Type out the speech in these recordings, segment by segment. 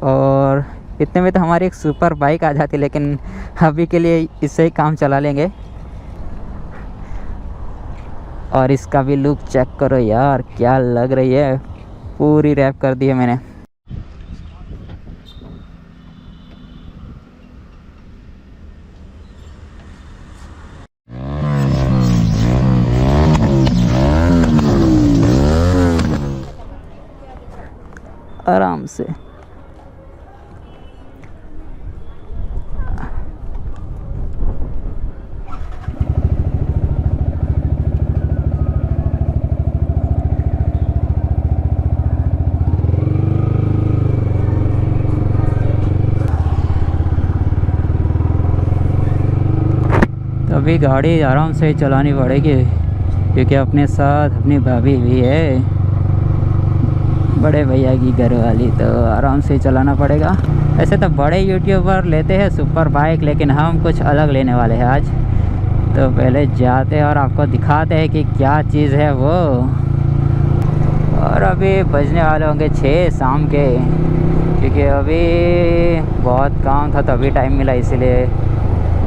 और इतने में तो हमारी एक सुपर बाइक आ जाती, लेकिन अभी के लिए इससे ही काम चला लेंगे। और इसका भी लुक चेक करो यार, क्या लग रही है, पूरी रैप कर दी है मैंने। आराम से तो अभी गाड़ी आराम से चलानी पड़ेगी, क्योंकि अपने साथ अपनी भाभी भी है, बड़े भैया की घर वाली, तो आराम से चलाना पड़ेगा। ऐसे तो बड़े यूट्यूबर लेते हैं सुपर बाइक, लेकिन हम कुछ अलग लेने वाले हैं आज। तो पहले जाते हैं और आपको दिखाते हैं कि क्या चीज़ है वो। और अभी बजने वाले होंगे 6 शाम के, क्योंकि अभी बहुत काम था तो अभी टाइम मिला, इसीलिए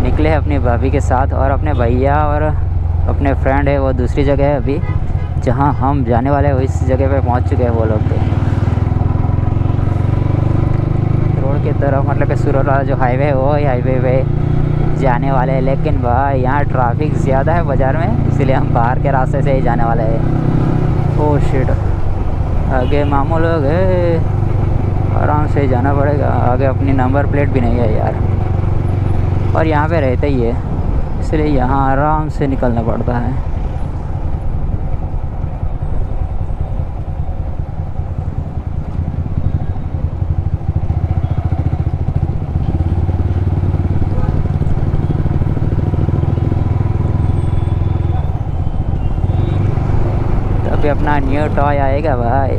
निकले हैं अपनी भाभी के साथ। और अपने भैया और अपने फ्रेंड है वो दूसरी जगह है, अभी जहाँ हम जाने वाले हैं इस जगह पे पहुँच चुके हैं वो लोग। रोड की तरफ, मतलब कि सूरत वाला जो हाईवे है वो हाईवे पे जाने वाले हैं। लेकिन भाई यहाँ ट्रैफिक ज़्यादा है बाज़ार में, इसीलिए हम बाहर के रास्ते से ही जाने वाले हैं। ओह शिट, आगे मामू लोग है, आराम से जाना पड़ेगा। आगे अपनी नंबर प्लेट भी नहीं है यार, और यहाँ पे रहते ही है, इसलिए यहाँ आराम से निकलना पड़ता है। तो अभी अपना न्यू टॉय आएगा भाई।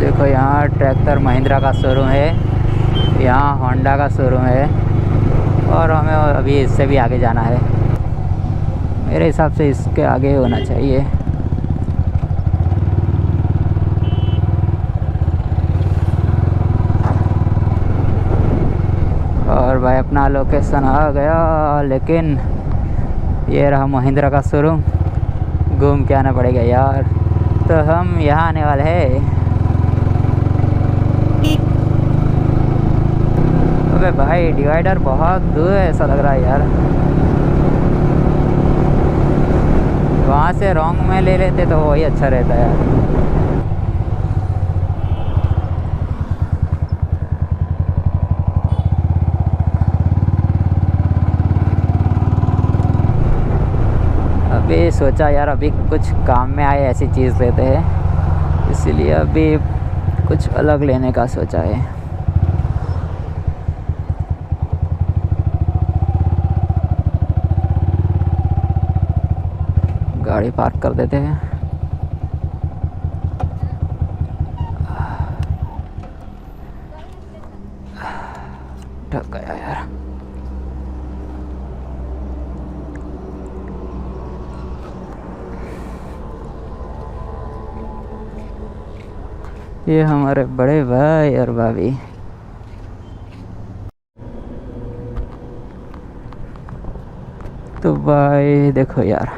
देखो यहाँ ट्रैक्टर महिंद्रा का शोरूम है, यहाँ होंडा का शोरूम है, और हमें अभी इससे भी आगे जाना है। मेरे हिसाब से इसके आगे होना चाहिए। और भाई अपना लोकेशन आ गया, लेकिन ये रहा महिंद्रा का शोरूम, घूम के आना पड़ेगा यार। तो हम यहाँ आने वाले हैं। अबे भाई डिवाइडर बहुत दूर है ऐसा लग रहा है यार, वहाँ से रॉन्ग में ले लेते तो वही अच्छा रहता है यार। अभी सोचा यार अभी कुछ काम में आए ऐसी चीज़ लेते हैं, इसीलिए अभी कुछ अलग लेने का सोचा है। गाड़ी पार्क कर देते हैं। थक गया यार। ये हमारे बड़े भाई और भाभी। तो भाई देखो यार,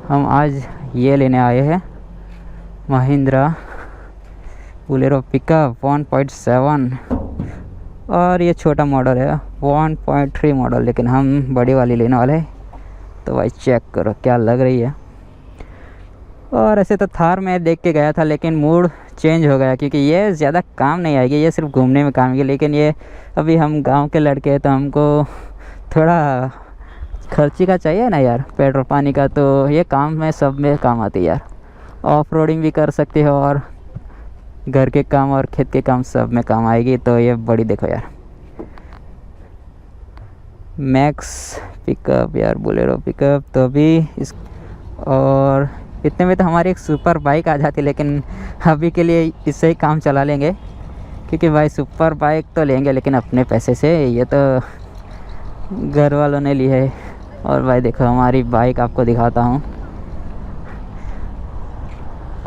हम आज ये लेने आए हैं महिंद्रा बोलेरो पिकअप 1.7, और ये छोटा मॉडल है 1.3 मॉडल, लेकिन हम बड़ी वाली लेने वाले हैं। तो भाई चेक करो क्या लग रही है। और ऐसे तो थार में देख के गया था, लेकिन मूड चेंज हो गया, क्योंकि ये ज़्यादा काम नहीं आएगी, ये सिर्फ घूमने में काम आएगी। लेकिन ये अभी हम गांव के लड़के हैं, तो हमको थोड़ा खर्ची का चाहिए ना यार, पेट्रोल पानी का, तो ये काम में सब में काम आती है यार। ऑफ रोडिंग भी कर सकते हो, और घर के काम और खेत के काम सब में काम आएगी। तो ये बड़ी देखो यार, मैक्स पिकअप यार, बोलेरो पिकअप। तो अभी इस, और इतने में तो हमारी एक सुपर बाइक आ जाती, लेकिन अभी के लिए इससे ही काम चला लेंगे, क्योंकि भाई सुपर बाइक तो लेंगे लेकिन अपने पैसे से, ये तो घर वालों ने ली है, और भाई देखो हमारी बाइक आपको दिखाता हूँ,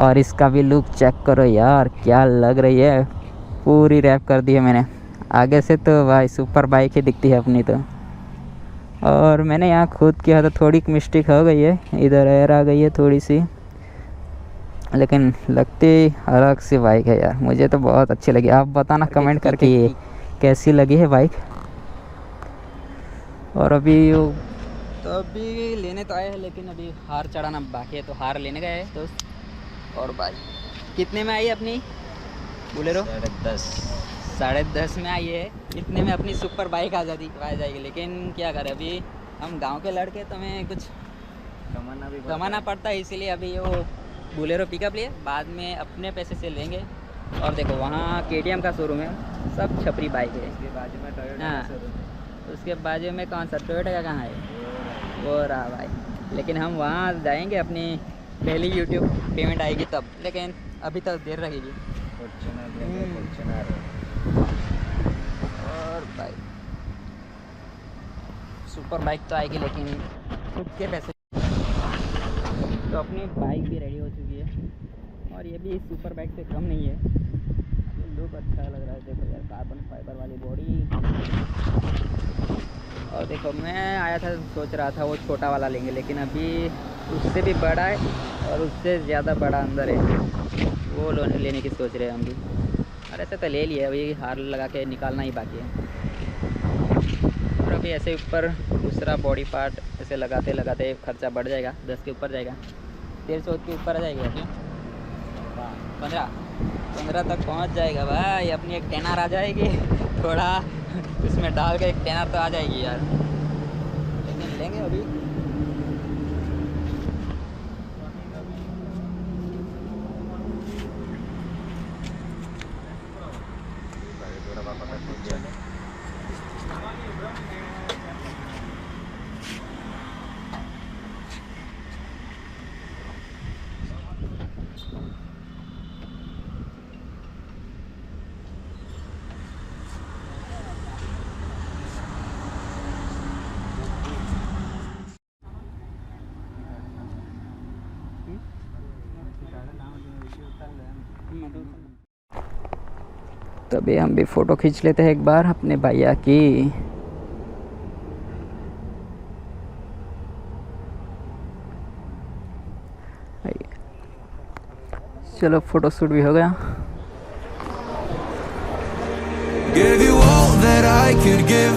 और इसका भी लुक चेक करो यार, क्या लग रही है। पूरी रैप कर दी है मैंने आगे से, तो भाई सुपर बाइक ही दिखती है अपनी तो। और मैंने यहाँ खुद किया तो थोड़ी मिस्टेक हो गई है, इधर एयर आ गई है थोड़ी सी, लेकिन लगती अलग सी बाइक है यार। मुझे तो बहुत अच्छी लगी। आप बताना कमेंट करके ये कैसी लगी है बाइक। और अभी तो अभी लेने तो आए हैं, लेकिन अभी हार चढ़ाना बाकी है, तो हार लेने गए हैं दोस्त। और बाइक कितने में आई अपनी बोलेरो? 10:30 में आई है। इतने में अपनी सुपर बाइक आ जाएगी, लेकिन क्या करें, अभी हम गांव के लड़के, तो हमें कुछ कमाना पड़ता है, इसीलिए अभी वो बोलेरो पिकअप लिए, बाद में अपने पैसे से लेंगे। और देखो वहाँ KTM का शोरूम है, सब छपरी बाइक है। उसके बाजू में टोयोटा का शोरूम है। उसके बाजू में कौन सा टोयोटा का कहाँ है? वो रहा भाई। लेकिन हम वहाँ जाएंगे, अपनी पहली यूट्यूब पेमेंट आएगी तब, लेकिन अभी तक देर रहेगी। और भाई सुपर बाइक तो आएगी, लेकिन खुद के पैसे। तो अपनी बाइक भी रेडी हो चुकी है, और ये भी सुपर बाइक से कम नहीं है। लुक अच्छा लग रहा है, देखो यार, कार्बन फाइबर वाली बॉडी। और देखो मैं आया था, सोच रहा था वो छोटा वाला लेंगे, लेकिन अभी उससे भी बड़ा है और उससे ज़्यादा बड़ा अंदर है, वो लेने की सोच रहे हैं हम भी। और ऐसे तो ले लिए, अभी हार लगा के निकालना ही बाकी है। और अभी ऐसे ऊपर दूसरा बॉडी पार्ट ऐसे लगाते लगाते खर्चा बढ़ जाएगा, 10 के ऊपर जाएगा, 150 के ऊपर आ जाएगा। क्यों 15 तक पहुंच जाएगा भाई। अपनी एक टेनर आ जाएगी, थोड़ा उसमें डाल के एक टेनर तो आ जाएगी यार, लेकिन लेंगे अभी। तभी हम भी फ़ोटो खींच लेते हैं एक बार अपने भैया की। चलो फोटो शूट भी हो गया। Gave you all that I could give,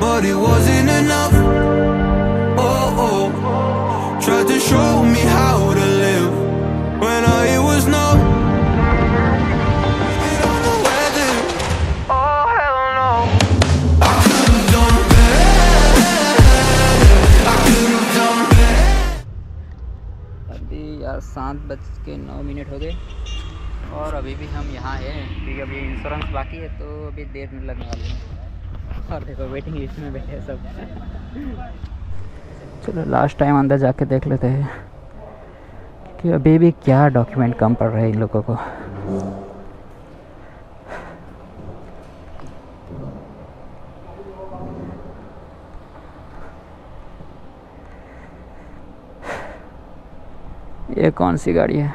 but it wasn't enough. Oh, oh. Tried to show me how to live when I was numb. It on the weather. Oh, hell no. I could've done better. I could've done better. अभी यार 7:09 हो गए, और अभी भी हम यहाँ हैं, क्योंकि अभी इंश्योरेंस बाकी है, तो अभी देर नहीं लगने वाली है। और देखो वेटिंग लिस्ट में बैठे हैं सब। चलो लास्ट टाइम अंदर जाके देख लेते हैं कि अभी भी क्या डॉक्यूमेंट कम पड़ रहे हैं इन लोगों को। ये कौन सी गाड़ी है,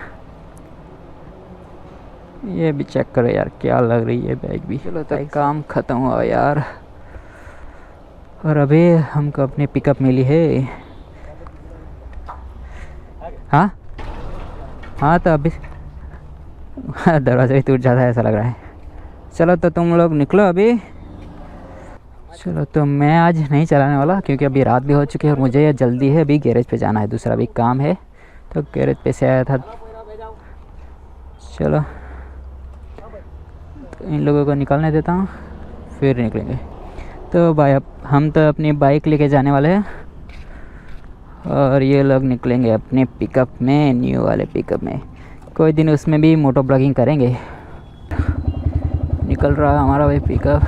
ये भी चेक करो यार, क्या लग रही है बाइक भी। चलो तो काम ख़त्म हुआ यार, और अभी हमको अपनी पिकअप मिली है। हाँ हाँ, तो अभी दरवाज़ा भी टूट जाता है ऐसा लग रहा है। चलो तो तुम लोग निकलो अभी। चलो तो मैं आज नहीं चलाने वाला, क्योंकि अभी रात भी हो चुकी है और मुझे जल्दी है, अभी गैरेज पे जाना है, दूसरा भी काम है, तो गैरेज पे से आया था। चलो तो इन लोगों को निकालने देता हूँ, फिर निकलेंगे। तो भाई अब हम तो अपनी बाइक लेके जाने वाले हैं, और ये लोग निकलेंगे अपने पिकअप में, न्यू वाले पिकअप में। कोई दिन उसमें भी मोटो ब्लॉगिंग करेंगे। निकल रहा है हमारा भाई पिकअप।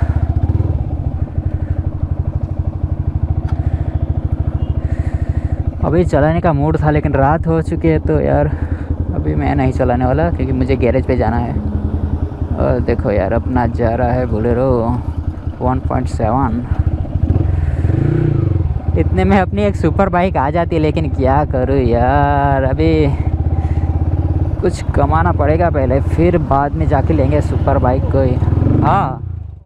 अभी चलाने का मूड था, लेकिन रात हो चुकी है, तो यार अभी मैं नहीं चलाने वाला, क्योंकि मुझे गैरेज पे जाना है। और देखो यार अपना जा रहा है बोलेरो 1.7। इतने में अपनी एक सुपर बाइक आ जाती, लेकिन क्या करूँ यार, अभी कुछ कमाना पड़ेगा पहले, फिर बाद में जाके लेंगे सुपर बाइक को ही। हाँ